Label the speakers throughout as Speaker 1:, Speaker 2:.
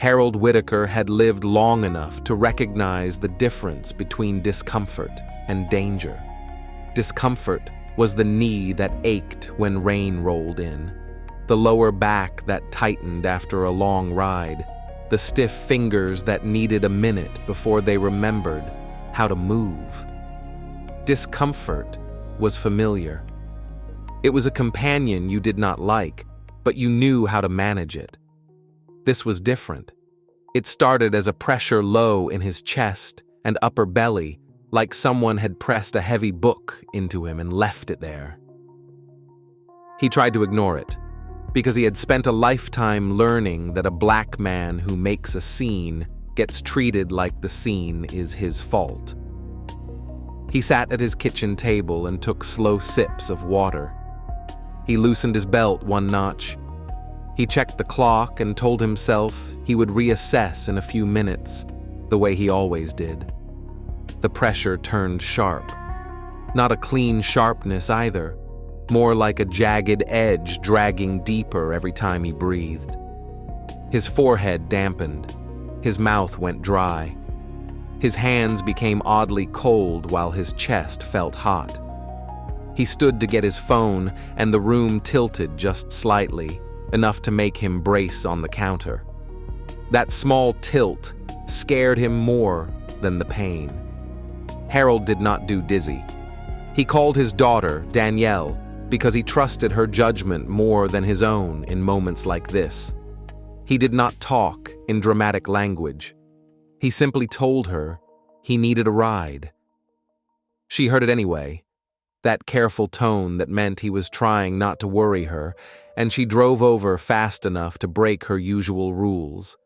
Speaker 1: Harold Whitaker had lived long enough to recognize the difference between discomfort and danger. Discomfort was the knee that ached when rain rolled in, the lower back that tightened after a long ride, the stiff fingers that needed a minute before they remembered how to move. Discomfort was familiar. It was a companion you did not like, but you knew how to manage it. This was different. It started as a pressure low in his chest and upper belly, like someone had pressed a heavy book into him and left it there. He tried to ignore it, because he had spent a lifetime learning that a black man who makes a scene gets treated like the scene is his fault. He sat at his kitchen table and took slow sips of water. He loosened his belt one notch. He checked the clock and told himself he would reassess in a few minutes, the way he always did. The pressure turned sharp. Not a clean sharpness either, more like a jagged edge dragging deeper every time he breathed. His forehead dampened. His mouth went dry. His hands became oddly cold while his chest felt hot. He stood to get his phone, and the room tilted just slightly, enough to make him brace on the counter. That small tilt scared him more than the pain. Harold did not do dizzy. He called his daughter, Danielle, because he trusted her judgment more than his own in moments like this. He did not talk in dramatic language. He simply told her he needed a ride. She heard it anyway, that careful tone that meant he was trying not to worry her, and she drove over fast enough to break her usual rules.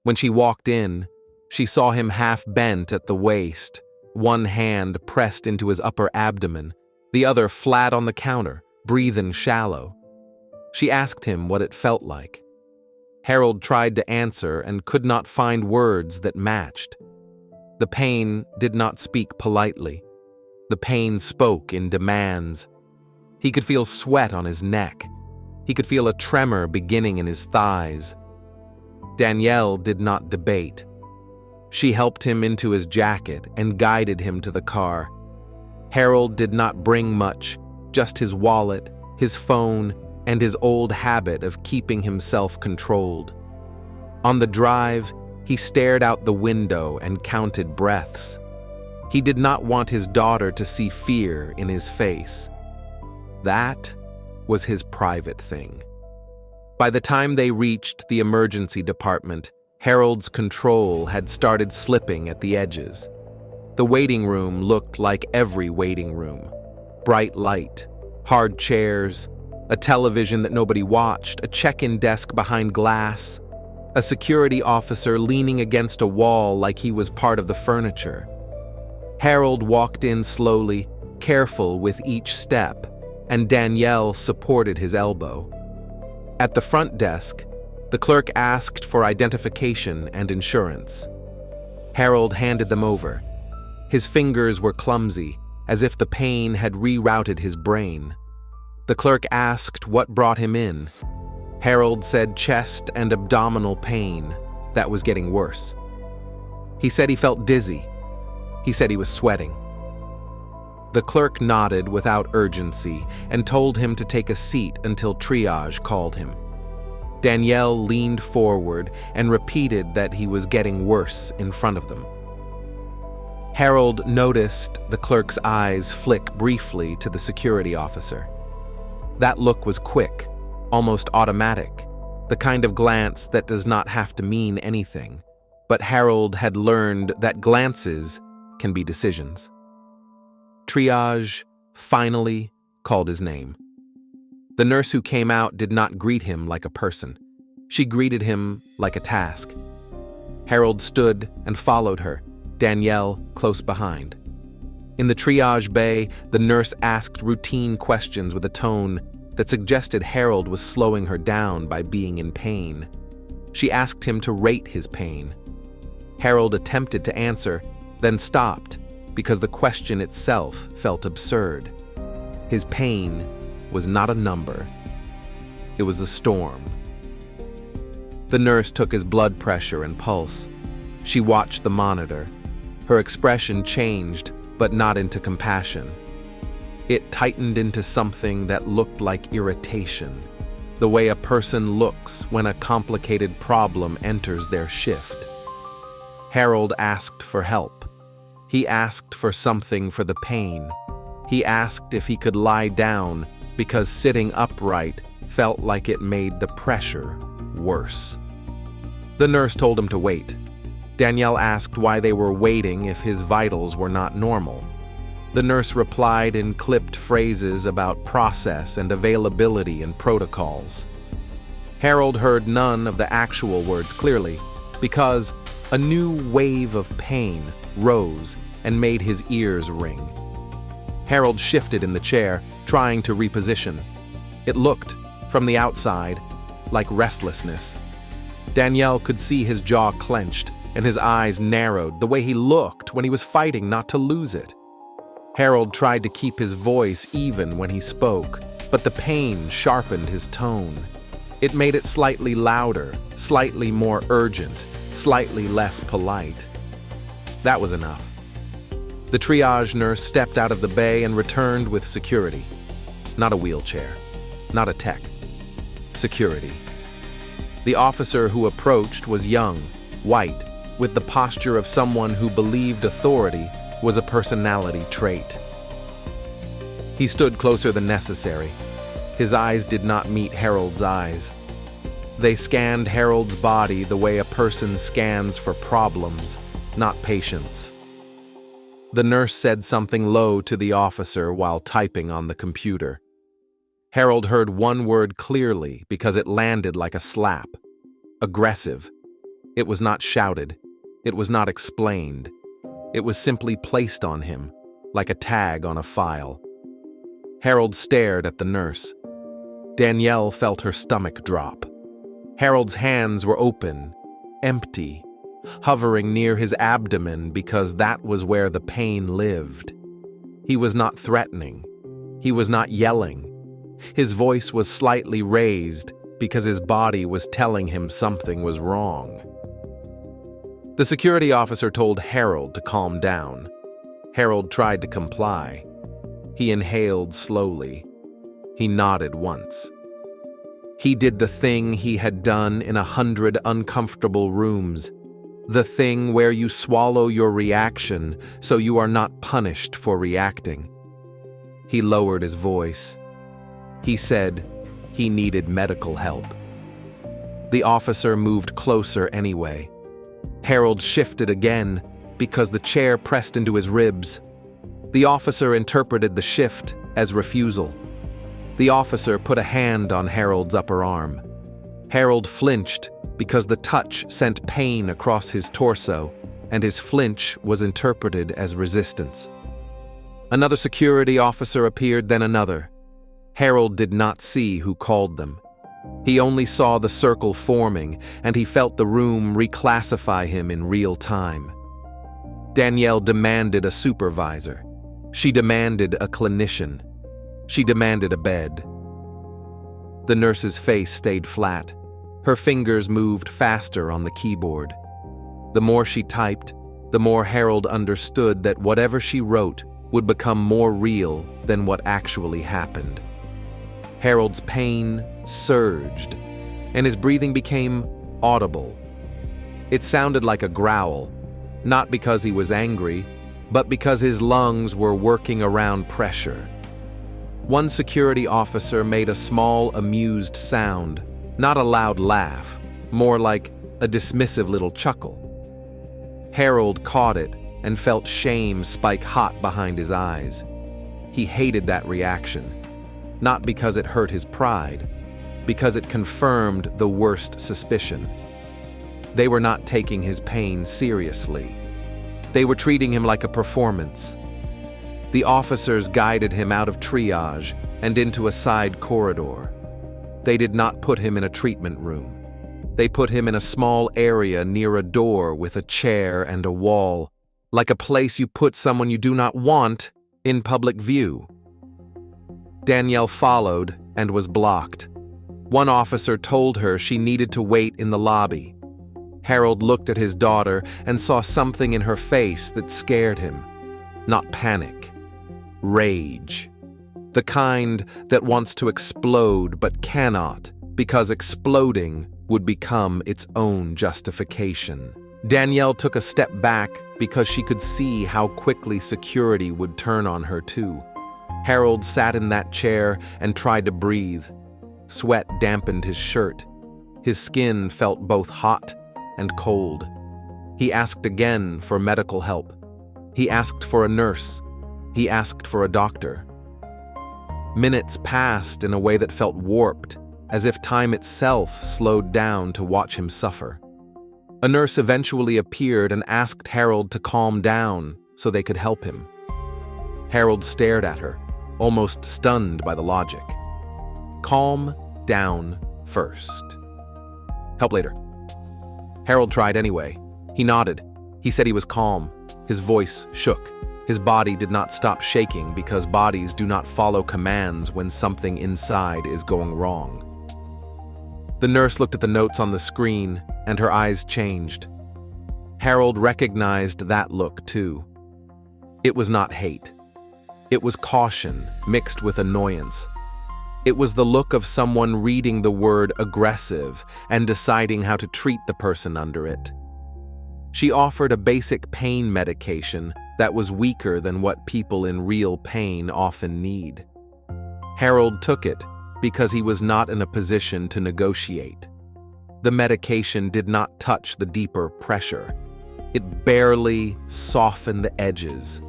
Speaker 1: When she walked in, she saw him half bent at the waist, one hand pressed into his upper abdomen, the other flat on the counter, breathing shallow. She asked him what it felt like. Harold tried to answer and could not find words that matched. The pain did not speak politely. The pain spoke in demands. He could feel sweat on his neck. He could feel a tremor beginning in his thighs. Danielle did not debate. She helped him into his jacket and guided him to the car. Harold did not bring much, just his wallet, his phone, and his old habit of keeping himself controlled. On the drive, he stared out the window and counted breaths. He did not want his daughter to see fear in his face. That was his private thing. By the time they reached the emergency department, Harold's control had started slipping at the edges. The waiting room looked like every waiting room. Bright light, hard chairs, a television that nobody watched, a check-in desk behind glass, a security officer leaning against a wall like he was part of the furniture. Harold walked in slowly, careful with each step, and Danielle supported his elbow. At the front desk, the clerk asked for identification and insurance. Harold handed them over. His fingers were clumsy, as if the pain had rerouted his brain. The clerk asked what brought him in. Harold said chest and abdominal pain that was getting worse. He said he felt dizzy. He said he was sweating. The clerk nodded without urgency and told him to take a seat until triage called him. Danielle leaned forward and repeated that he was getting worse in front of them. Harold noticed the clerk's eyes flick briefly to the security officer. That look was quick, almost automatic, the kind of glance that does not have to mean anything. But Harold had learned that glances can be decisions. Triage finally called his name. The nurse who came out did not greet him like a person. She greeted him like a task. Harold stood and followed her, Danielle close behind. In the triage bay, the nurse asked routine questions with a tone that suggested Harold was slowing her down by being in pain. She asked him to rate his pain. Harold attempted to answer, then stopped because the question itself felt absurd. His pain was not a number. It was a storm. The nurse took his blood pressure and pulse. She watched the monitor. Her expression changed, but not into compassion. It tightened into something that looked like irritation, the way a person looks when a complicated problem enters their shift. Harold asked for help. He asked for something for the pain. He asked if he could lie down because sitting upright felt like it made the pressure worse. The nurse told him to wait. Danielle asked why they were waiting if his vitals were not normal. The nurse replied in clipped phrases about process and availability and protocols. Harold heard none of the actual words clearly because a new wave of pain rose and made his ears ring. Harold shifted in the chair, trying to reposition. It looked, from the outside, like restlessness. Danielle could see his jaw clenched and his eyes narrowed, the way he looked when he was fighting not to lose it. Harold tried to keep his voice even when he spoke, but the pain sharpened his tone. It made it slightly louder, slightly more urgent, slightly less polite. That was enough. The triage nurse stepped out of the bay and returned with security. Not a wheelchair, not a tech. Security. The officer who approached was young, white, with the posture of someone who believed authority was a personality trait. He stood closer than necessary. His eyes did not meet Harold's eyes. They scanned Harold's body the way a person scans for problems, not patience. The nurse said something low to the officer while typing on the computer. Harold heard one word clearly because it landed like a slap. Aggressive. It was not shouted. It was not explained. It was simply placed on him, like a tag on a file. Harold stared at the nurse. Danielle felt her stomach drop. Harold's hands were open, empty, hovering near his abdomen because that was where the pain lived. He was not threatening. He was not yelling. His voice was slightly raised because his body was telling him something was wrong. The security officer told Harold to calm down. Harold tried to comply. He inhaled slowly. He nodded once. He did the thing he had done in 100 uncomfortable rooms. The thing where you swallow your reaction so you are not punished for reacting. He lowered his voice. He said he needed medical help. The officer moved closer anyway. Harold shifted again because the chair pressed into his ribs. The officer interpreted the shift as refusal. The officer put a hand on Harold's upper arm. Harold flinched because the touch sent pain across his torso, and his flinch was interpreted as resistance. Another security officer appeared, then another. Harold did not see who called them. He only saw the circle forming, and he felt the room reclassify him in real time. Danielle demanded a supervisor. She demanded a clinician. She demanded a bed. The nurse's face stayed flat. Her fingers moved faster on the keyboard. The more she typed, the more Harold understood that whatever she wrote would become more real than what actually happened. Harold's pain surged, and his breathing became audible. It sounded like a growl, not because he was angry, but because his lungs were working around pressure. One security officer made a small, amused sound, not a loud laugh, more like a dismissive little chuckle. Harold caught it and felt shame spike hot behind his eyes. He hated that reaction, not because it hurt his pride, because it confirmed the worst suspicion. They were not taking his pain seriously. They were treating him like a performance. The officers guided him out of triage and into a side corridor. They did not put him in a treatment room. They put him in a small area near a door with a chair and a wall, like a place you put someone you do not want in public view. Danielle followed and was blocked. One officer told her she needed to wait in the lobby. Harold looked at his daughter and saw something in her face that scared him. Not panic. Rage. The kind that wants to explode but cannot, because exploding would become its own justification. Danielle took a step back because she could see how quickly security would turn on her too. Harold sat in that chair and tried to breathe. Sweat dampened his shirt. His skin felt both hot and cold. He asked again for medical help. He asked for a nurse. He asked for a doctor. Minutes passed in a way that felt warped, as if time itself slowed down to watch him suffer. A nurse eventually appeared and asked Harold to calm down so they could help him. Harold stared at her, almost stunned by the logic. Calm down first. Help later. Harold tried anyway. He nodded. He said he was calm. His voice shook. His body did not stop shaking because bodies do not follow commands when something inside is going wrong. The nurse looked at the notes on the screen, and her eyes changed. Harold recognized that look too. It was not hate. It was caution mixed with annoyance. It was the look of someone reading the word aggressive and deciding how to treat the person under it. She offered a basic pain medication that was weaker than what people in real pain often need. Harold took it because he was not in a position to negotiate. The medication did not touch the deeper pressure. It barely softened the edges.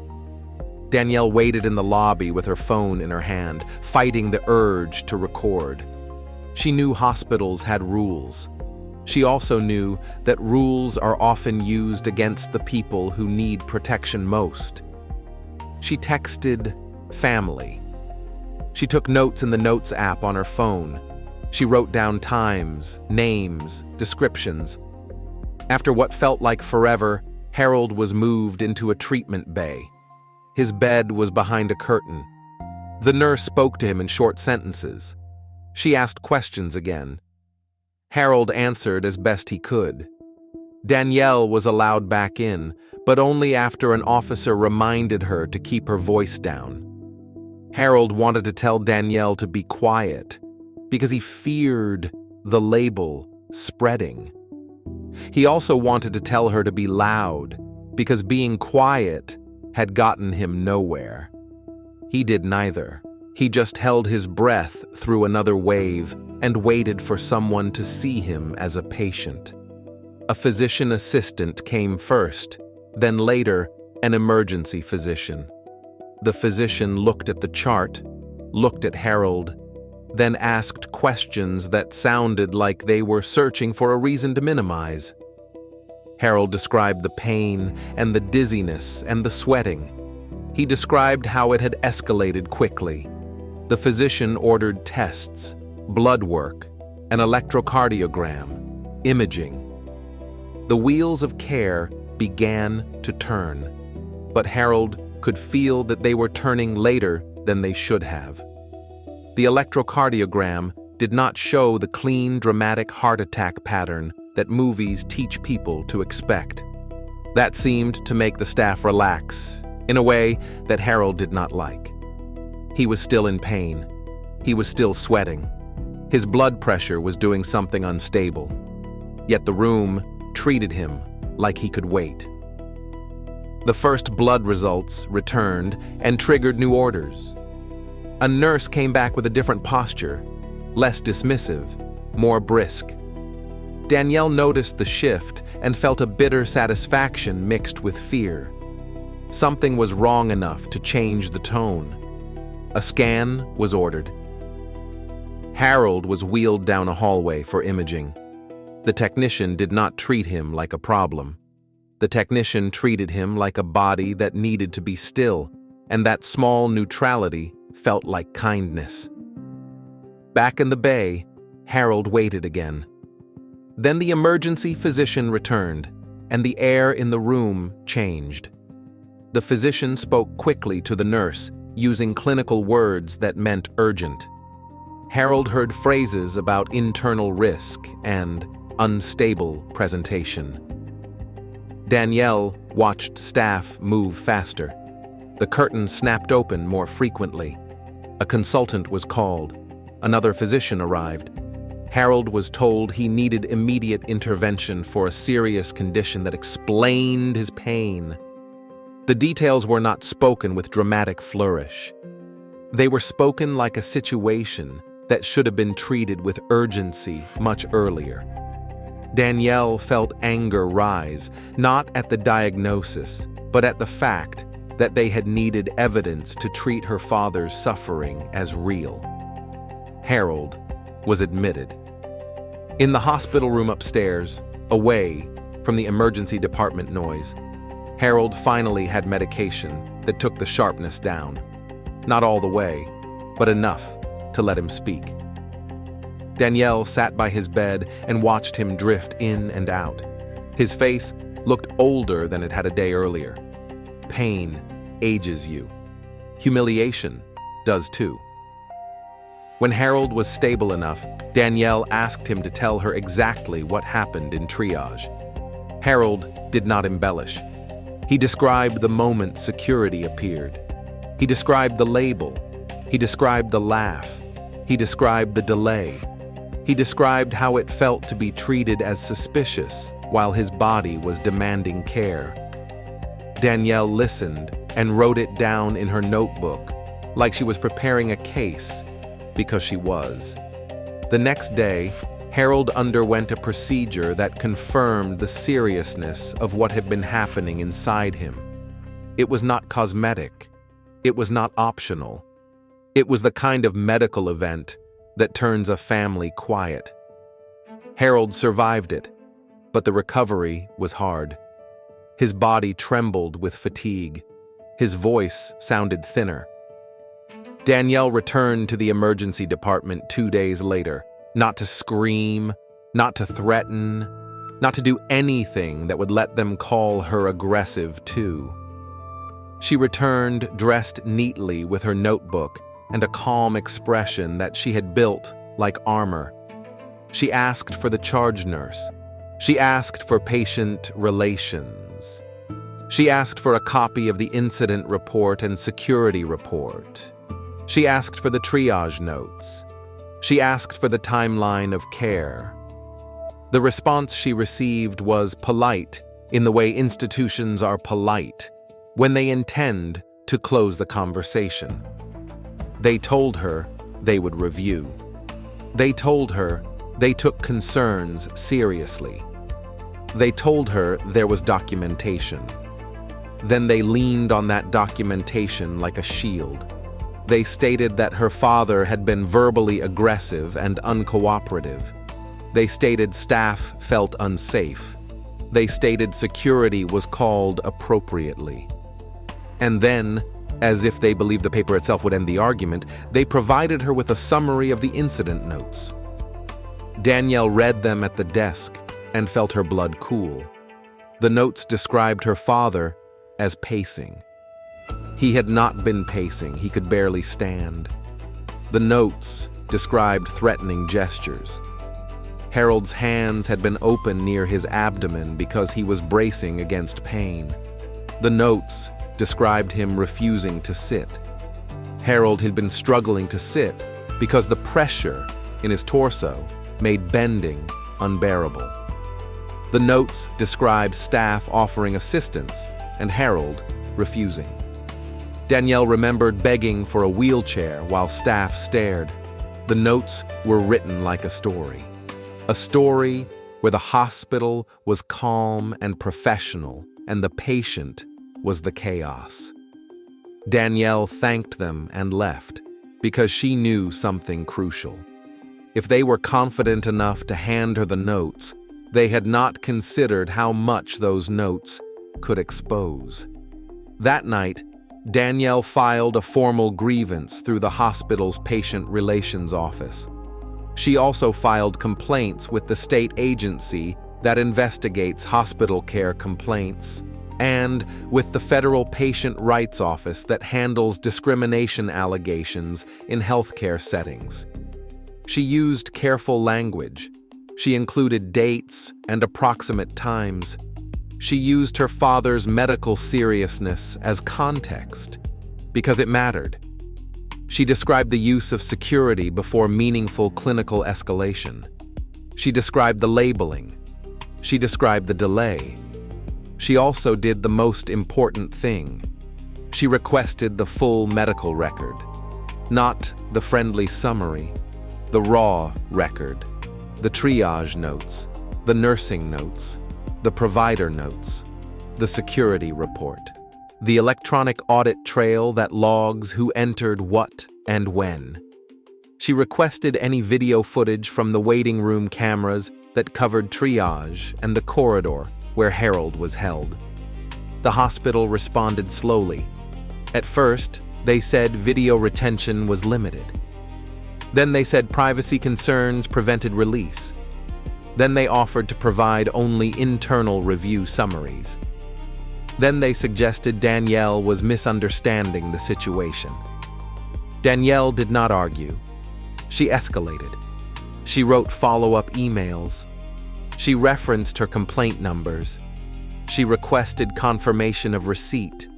Speaker 1: Danielle waited in the lobby with her phone in her hand, fighting the urge to record. She knew hospitals had rules. She also knew that rules are often used against the people who need protection most. She texted family. She took notes in the Notes app on her phone. She wrote down times, names, descriptions. After what felt like forever, Harold was moved into a treatment bay. His bed was behind a curtain. The nurse spoke to him in short sentences. She asked questions again. Harold answered as best he could. Danielle was allowed back in, but only after an officer reminded her to keep her voice down. Harold wanted to tell Danielle to be quiet because he feared the label spreading. He also wanted to tell her to be loud because being quiet had gotten him nowhere. He did neither. He just held his breath through another wave and waited for someone to see him as a patient. A physician assistant came first, then later, an emergency physician. The physician looked at the chart, looked at Harold, then asked questions that sounded like they were searching for a reason to minimize. Harold described the pain and the dizziness and the sweating. He described how it had escalated quickly. The physician ordered tests, blood work, an electrocardiogram, imaging. The wheels of care began to turn, but Harold could feel that they were turning later than they should have. The electrocardiogram did not show the clean, dramatic heart attack pattern that movies teach people to expect. That seemed to make the staff relax, in a way that Harold did not like. He was still in pain. He was still sweating. His blood pressure was doing something unstable. Yet the room treated him like he could wait. The first blood results returned and triggered new orders. A nurse came back with a different posture, less dismissive, more brisk. Danielle noticed the shift and felt a bitter satisfaction mixed with fear. Something was wrong enough to change the tone. A scan was ordered. Harold was wheeled down a hallway for imaging. The technician did not treat him like a problem. The technician treated him like a body that needed to be still, and that small neutrality felt like kindness. Back in the bay, Harold waited again. Then the emergency physician returned, and the air in the room changed. The physician spoke quickly to the nurse, using clinical words that meant urgent. Harold heard phrases about internal risk and unstable presentation. Danielle watched staff move faster. The curtain snapped open more frequently. A consultant was called. Another physician arrived. Harold was told he needed immediate intervention for a serious condition that explained his pain. The details were not spoken with dramatic flourish. They were spoken like a situation that should have been treated with urgency much earlier. Danielle felt anger rise, not at the diagnosis, but at the fact that they had needed evidence to treat her father's suffering as real. Harold was admitted. In the hospital room upstairs, away from the emergency department noise, Harold finally had medication that took the sharpness down. Not all the way, but enough to let him speak. Danielle sat by his bed and watched him drift in and out. His face looked older than it had a day earlier. Pain ages you. Humiliation does too. When Harold was stable enough, Danielle asked him to tell her exactly what happened in triage. Harold did not embellish. He described the moment security appeared. He described the label. He described the laugh. He described the delay. He described how it felt to be treated as suspicious while his body was demanding care. Danielle listened and wrote it down in her notebook, like she was preparing a case, because she was. The next day, Harold underwent a procedure that confirmed the seriousness of what had been happening inside him. It was not cosmetic. It was not optional. It was the kind of medical event that turns a family quiet. Harold survived it, but the recovery was hard. His body trembled with fatigue. His voice sounded thinner. Danielle returned to the emergency department 2 days later, not to scream, not to threaten, not to do anything that would let them call her aggressive too. She returned dressed neatly with her notebook and a calm expression that she had built like armor. She asked for the charge nurse. She asked for patient relations. She asked for a copy of the incident report and security report. She asked for the triage notes. She asked for the timeline of care. The response she received was polite in the way institutions are polite when they intend to close the conversation. They told her they would review. They told her they took concerns seriously. They told her there was documentation. Then they leaned on that documentation like a shield. They stated that her father had been verbally aggressive and uncooperative. They stated staff felt unsafe. They stated security was called appropriately. And then, as if they believed the paper itself would end the argument, they provided her with a summary of the incident notes. Danielle read them at the desk and felt her blood cool. The notes described her father as pacing. He had not been pacing, he could barely stand. The notes described threatening gestures. Harold's hands had been open near his abdomen because he was bracing against pain. The notes described him refusing to sit. Harold had been struggling to sit because the pressure in his torso made bending unbearable. The notes described staff offering assistance and Harold refusing. Danielle remembered begging for a wheelchair while staff stared. The notes were written like a story where the hospital was calm and professional and the patient was the chaos. Danielle thanked them and left because she knew something crucial. If they were confident enough to hand her the notes, they had not considered how much those notes could expose. That night, Danielle filed a formal grievance through the hospital's patient relations office. She also filed complaints with the state agency that investigates hospital care complaints and with the Federal Patient Rights Office that handles discrimination allegations in healthcare settings. She used careful language. She included dates and approximate times. She used her father's medical seriousness as context, because it mattered. She described the use of security before meaningful clinical escalation. She described the labeling. She described the delay. She also did the most important thing. She requested the full medical record, not the friendly summary, the raw record, the triage notes, the nursing notes, the provider notes, the security report, the electronic audit trail that logs who entered what and when. She requested any video footage from the waiting room cameras that covered triage and the corridor where Harold was held. The hospital responded slowly. At first, they said video retention was limited. Then they said privacy concerns prevented release. Then they offered to provide only internal review summaries. Then they suggested Danielle was misunderstanding the situation. Danielle did not argue. She escalated. She wrote follow-up emails. She referenced her complaint numbers. She requested confirmation of receipt.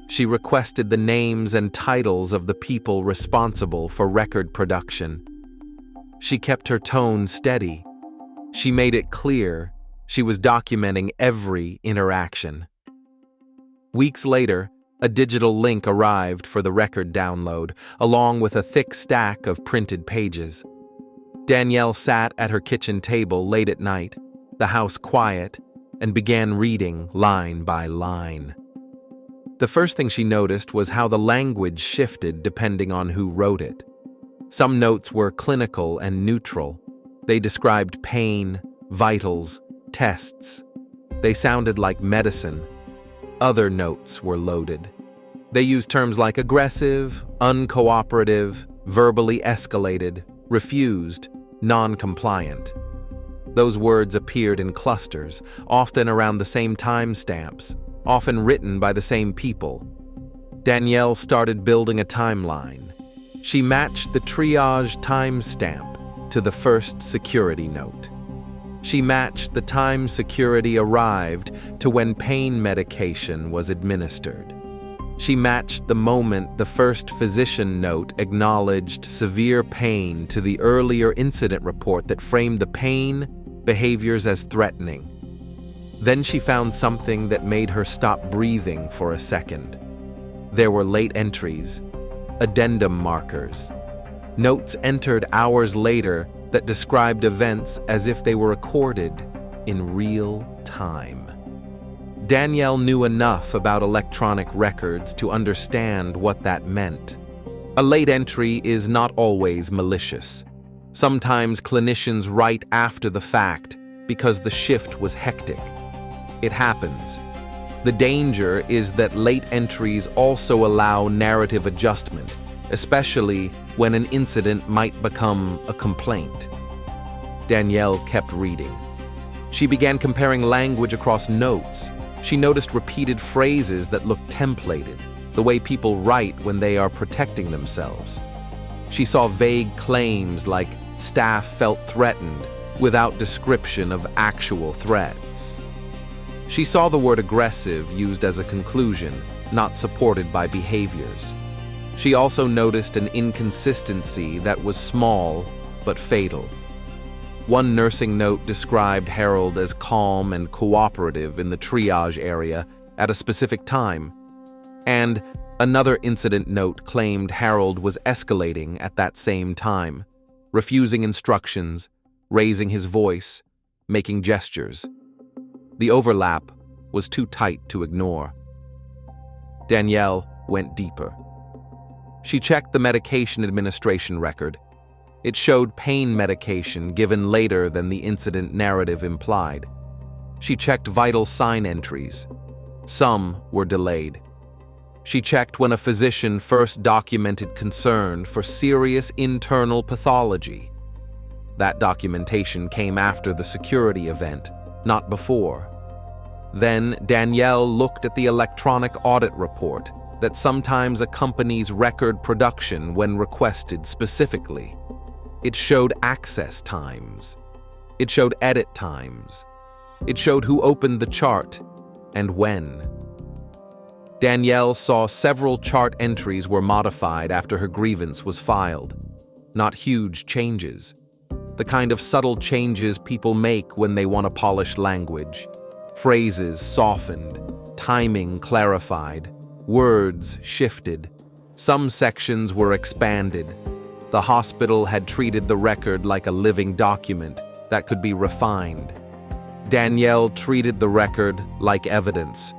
Speaker 1: She requested the names and titles of the people responsible for record production. She kept her tone steady. She made it clear she was documenting every interaction. Weeks later, a digital link arrived for the record download, along with a thick stack of printed pages. Danielle sat at her kitchen table late at night, the house quiet, and began reading line by line. The first thing she noticed was how the language shifted depending on who wrote it. Some notes were clinical and neutral. They described pain, vitals, tests. They sounded like medicine. Other notes were loaded. They used terms like aggressive, uncooperative, verbally escalated, refused, non-compliant. Those words appeared in clusters, often around the same timestamps, often written by the same people. Danielle started building a timeline. She matched the triage timestamp to the first security note. She matched the time security arrived to when pain medication was administered. She matched the moment the first physician note acknowledged severe pain to the earlier incident report that framed the pain behaviors as threatening. Then she found something that made her stop breathing for a second. There were late entries, addendum markers, notes entered hours later that described events as if they were recorded in real time. Danielle knew enough about electronic records to understand what that meant. A late entry is not always malicious. Sometimes clinicians write after the fact because the shift was hectic. It happens. The danger is that late entries also allow narrative adjustment, especially when an incident might become a complaint. Danielle kept reading. She began comparing language across notes. She noticed repeated phrases that looked templated, the way people write when they are protecting themselves. She saw vague claims like staff felt threatened without description of actual threats. She saw the word aggressive used as a conclusion, not supported by behaviors. She also noticed an inconsistency that was small but fatal. One nursing note described Harold as calm and cooperative in the triage area at a specific time, and another incident note claimed Harold was escalating at that same time, refusing instructions, raising his voice, making gestures. The overlap was too tight to ignore. Danielle went deeper. She checked the medication administration record. It showed pain medication given later than the incident narrative implied. She checked vital sign entries. Some were delayed. She checked when a physician first documented concern for serious internal pathology. That documentation came after the security event, not before. Then Danielle looked at the electronic audit report that sometimes accompanies record production when requested specifically. It showed access times. It showed edit times. It showed who opened the chart and when. Danielle saw several chart entries were modified after her grievance was filed. Not huge changes. The kind of subtle changes people make when they want to polish language. Phrases softened, timing clarified, words shifted. Some sections were expanded. The hospital had treated the record like a living document that could be refined. Danielle treated the record like evidence.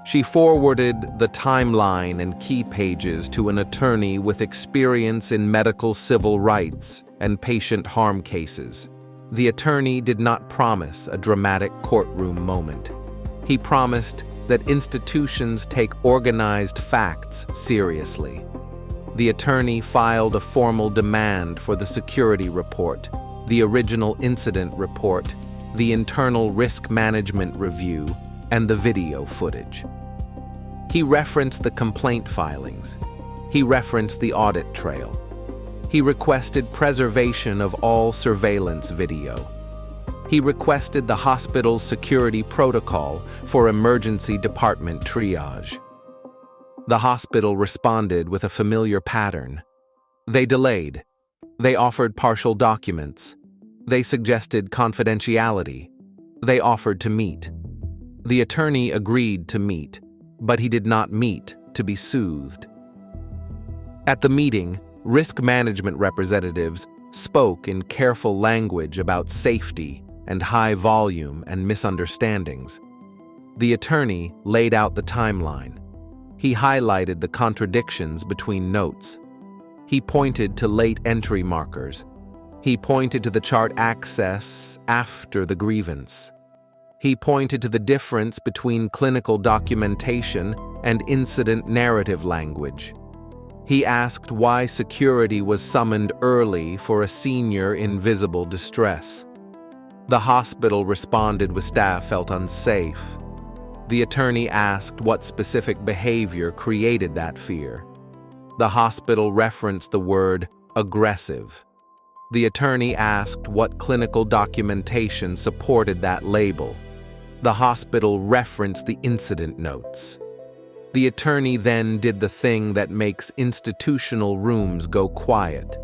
Speaker 1: She forwarded the timeline and key pages to an attorney with experience in medical civil rights and patient harm cases. The attorney did not promise a dramatic courtroom moment. He promised that institutions take organized facts seriously. The attorney filed a formal demand for the security report, the original incident report, the internal risk management review, and the video footage. He referenced the complaint filings. He referenced the audit trail. He requested preservation of all surveillance video. He requested the hospital's security protocol for emergency department triage. The hospital responded with a familiar pattern. They delayed. They offered partial documents. They suggested confidentiality. They offered to meet. The attorney agreed to meet, but he did not meet to be soothed. At the meeting, risk management representatives spoke in careful language about safety and high volume and misunderstandings. The attorney laid out the timeline. He highlighted the contradictions between notes. He pointed to late entry markers. He pointed to the chart access after the grievance. He pointed to the difference between clinical documentation and incident narrative language. He asked why security was summoned early for a senior in visible distress. The hospital responded with staff felt unsafe. The attorney asked what specific behavior created that fear. The hospital referenced the word aggressive. The attorney asked what clinical documentation supported that label. The hospital referenced the incident notes. The attorney then did the thing that makes institutional rooms go quiet.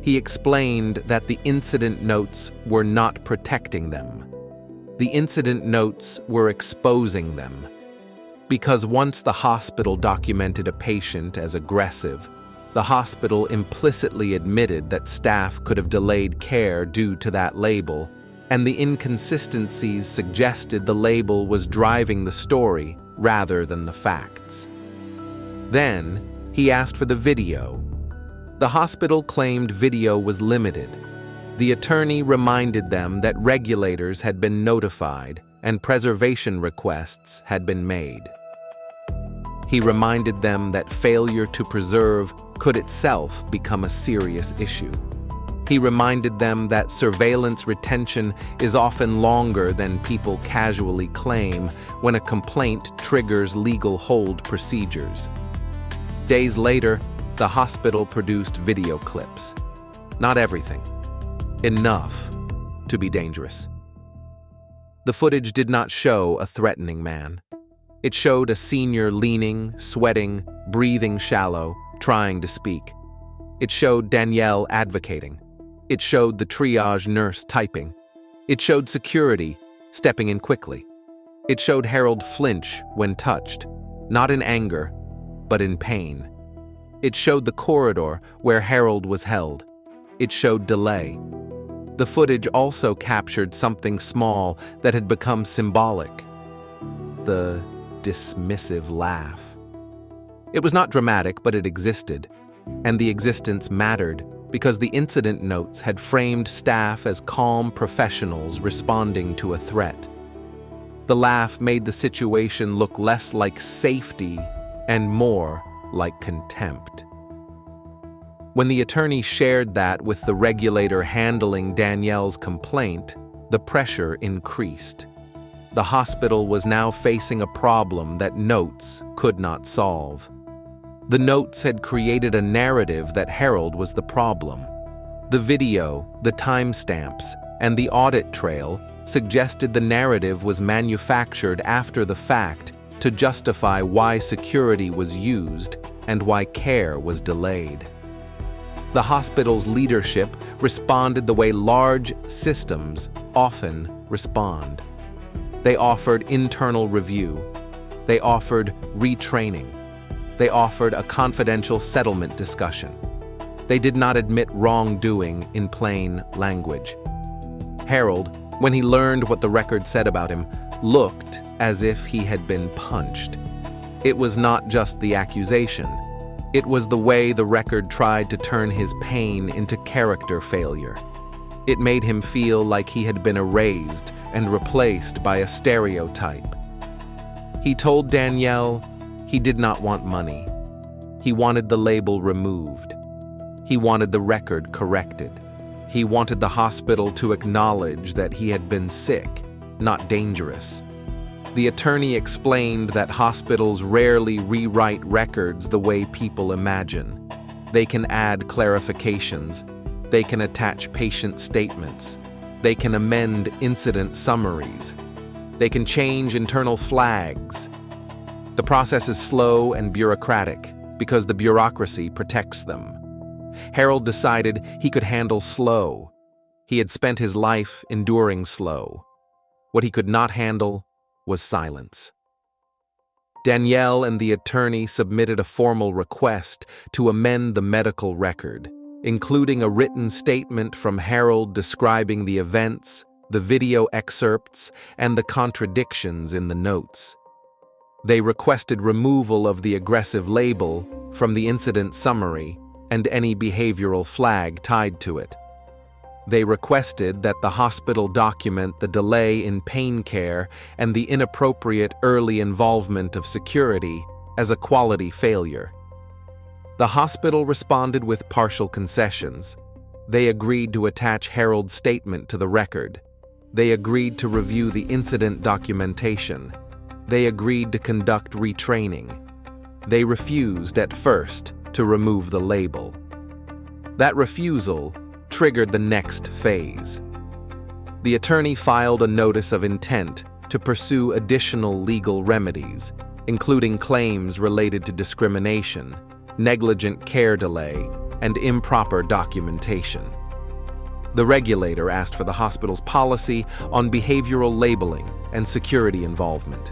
Speaker 1: He explained that the incident notes were not protecting them. The incident notes were exposing them. Because once the hospital documented a patient as aggressive, the hospital implicitly admitted that staff could have delayed care due to that label, and the inconsistencies suggested the label was driving the story rather than the facts. Then, he asked for the video. The hospital claimed video was limited. The attorney reminded them that regulators had been notified and preservation requests had been made. He reminded them that failure to preserve could itself become a serious issue. He reminded them that surveillance retention is often longer than people casually claim when a complaint triggers legal hold procedures. Days later, the hospital produced video clips. Not everything. Enough to be dangerous. The footage did not show a threatening man. It showed a senior leaning, sweating, breathing shallow, trying to speak. It showed Danielle advocating. It showed the triage nurse typing. It showed security stepping in quickly. It showed Harold flinch when touched, not in anger, but in pain. It showed the corridor where Harold was held. It showed delay. The footage also captured something small that had become symbolic. The dismissive laugh. It was not dramatic, but it existed, and the existence mattered because the incident notes had framed staff as calm professionals responding to a threat. The laugh made the situation look less like safety and more like contempt. When the attorney shared that with the regulator handling Danielle's complaint, the pressure increased. The hospital was now facing a problem that notes could not solve. The notes had created a narrative that Harold was the problem. The video, the timestamps, and the audit trail suggested the narrative was manufactured after the fact to justify why security was used and why care was delayed. The hospital's leadership responded the way large systems often respond. They offered internal review. They offered retraining. They offered a confidential settlement discussion. They did not admit wrongdoing in plain language. Harold, when he learned what the record said about him, looked as if he had been punched. It was not just the accusation. It was the way the record tried to turn his pain into character failure. It made him feel like he had been erased and replaced by a stereotype. He told Danielle he did not want money. He wanted the label removed. He wanted the record corrected. He wanted the hospital to acknowledge that he had been sick, not dangerous. The attorney explained that hospitals rarely rewrite records the way people imagine. They can add clarifications. They can attach patient statements. They can amend incident summaries. They can change internal flags. The process is slow and bureaucratic because the bureaucracy protects them. Harold decided he could handle slow. He had spent his life enduring slow. What he could not handle was silence. Danielle and the attorney submitted a formal request to amend the medical record, including a written statement from Harold describing the events, the video excerpts, and the contradictions in the notes. They requested removal of the aggressive label from the incident summary and any behavioral flag tied to it. They requested that the hospital document the delay in pain care and the inappropriate early involvement of security as a quality failure. The hospital responded with partial concessions. They agreed to attach Harold's statement to the record. They agreed to review the incident documentation. They agreed to conduct retraining. They refused at first to remove the label. That refusal triggered the next phase. The attorney filed a notice of intent to pursue additional legal remedies, including claims related to discrimination, negligent care delay, and improper documentation. The regulator asked for the hospital's policy on behavioral labeling and security involvement.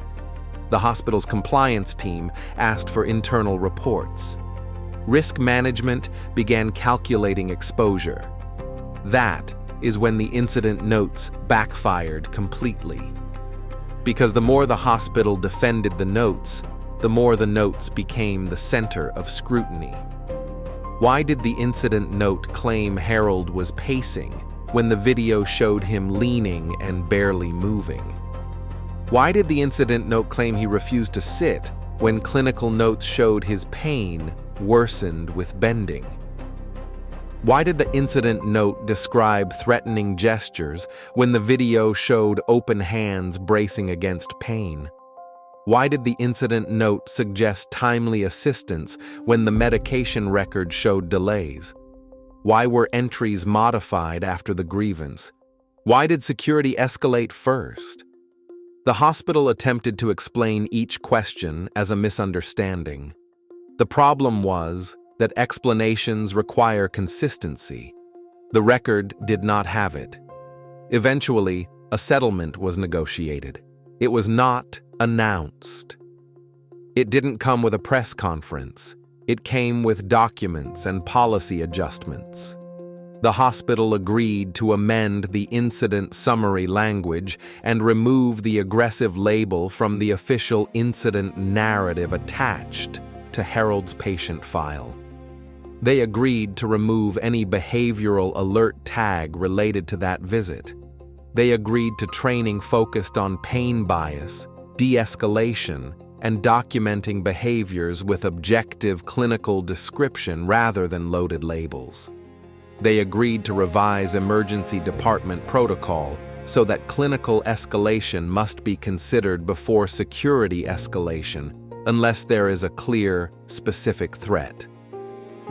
Speaker 1: The hospital's compliance team asked for internal reports. Risk management began calculating exposure. That is when the incident notes backfired completely. Because the more the hospital defended the notes, the more the notes became the center of scrutiny. Why did the incident note claim Harold was pacing when the video showed him leaning and barely moving? Why did the incident note claim he refused to sit when clinical notes showed his pain worsened with bending? Why did the incident note describe threatening gestures when the video showed open hands bracing against pain? Why did the incident note suggest timely assistance when the medication record showed delays? Why were entries modified after the grievance? Why did security escalate first? The hospital attempted to explain each question as a misunderstanding. The problem was that explanations require consistency. The record did not have it. Eventually, a settlement was negotiated. It was not announced. It didn't come with a press conference. It came with documents and policy adjustments. The hospital agreed to amend the incident summary language and remove the aggressive label from the official incident narrative attached to Harold's patient file. They agreed to remove any behavioral alert tag related to that visit. They agreed to training focused on pain bias, de-escalation, and documenting behaviors with objective clinical description rather than loaded labels. They agreed to revise emergency department protocol so that clinical escalation must be considered before security escalation unless there is a clear, specific threat.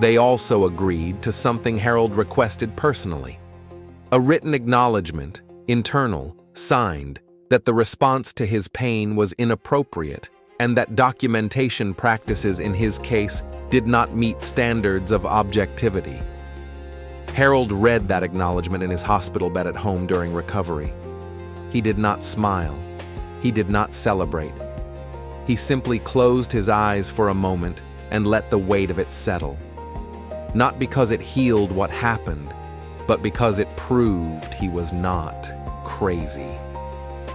Speaker 1: They also agreed to something Harold requested personally: a written acknowledgement, internal, signed, that the response to his pain was inappropriate and that documentation practices in his case did not meet standards of objectivity. Harold read that acknowledgement in his hospital bed at home during recovery. He did not smile. He did not celebrate. He simply closed his eyes for a moment and let the weight of it settle. Not because it healed what happened, but because it proved he was not crazy.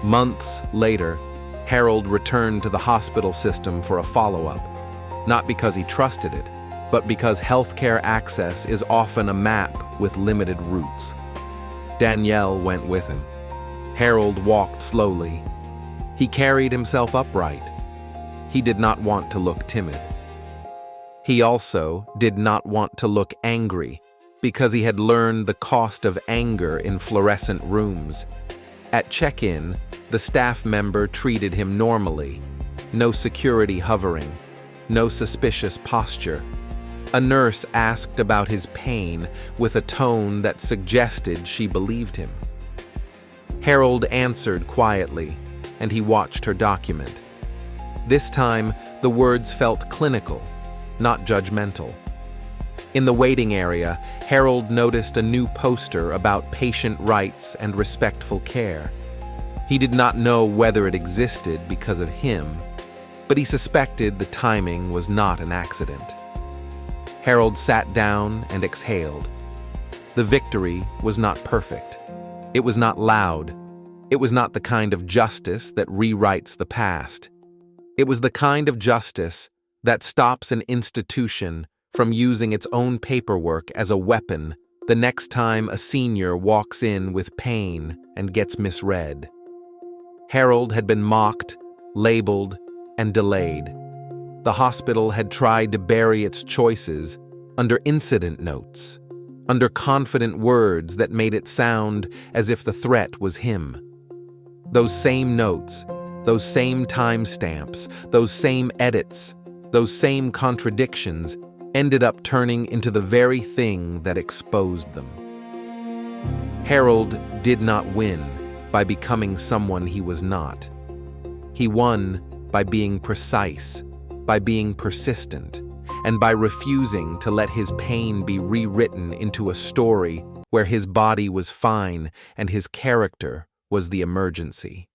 Speaker 1: Months later, Harold returned to the hospital system for a follow-up, not because he trusted it, but because healthcare access is often a map with limited routes. Danielle went with him. Harold walked slowly. He carried himself upright. He did not want to look timid. He also did not want to look angry, because he had learned the cost of anger in fluorescent rooms. At check-in, the staff member treated him normally. No security hovering. No suspicious posture. A nurse asked about his pain with a tone that suggested she believed him. Harold answered quietly, and he watched her document. This time, the words felt clinical, not judgmental. In the waiting area, Harold noticed a new poster about patient rights and respectful care. He did not know whether it existed because of him, but he suspected the timing was not an accident. Harold sat down and exhaled. The victory was not perfect. It was not loud. It was not the kind of justice that rewrites the past. It was the kind of justice that stops an institution from using its own paperwork as a weapon the next time a senior walks in with pain and gets misread. Harold had been mocked, labeled, and delayed. The hospital had tried to bury its choices under incident notes, under confident words that made it sound as if the threat was him. Those same notes, those same timestamps, those same edits, those same contradictions ended up turning into the very thing that exposed them. Harold did not win by becoming someone he was not. He won by being precise, by being persistent, and by refusing to let his pain be rewritten into a story where his body was fine and his character was the emergency.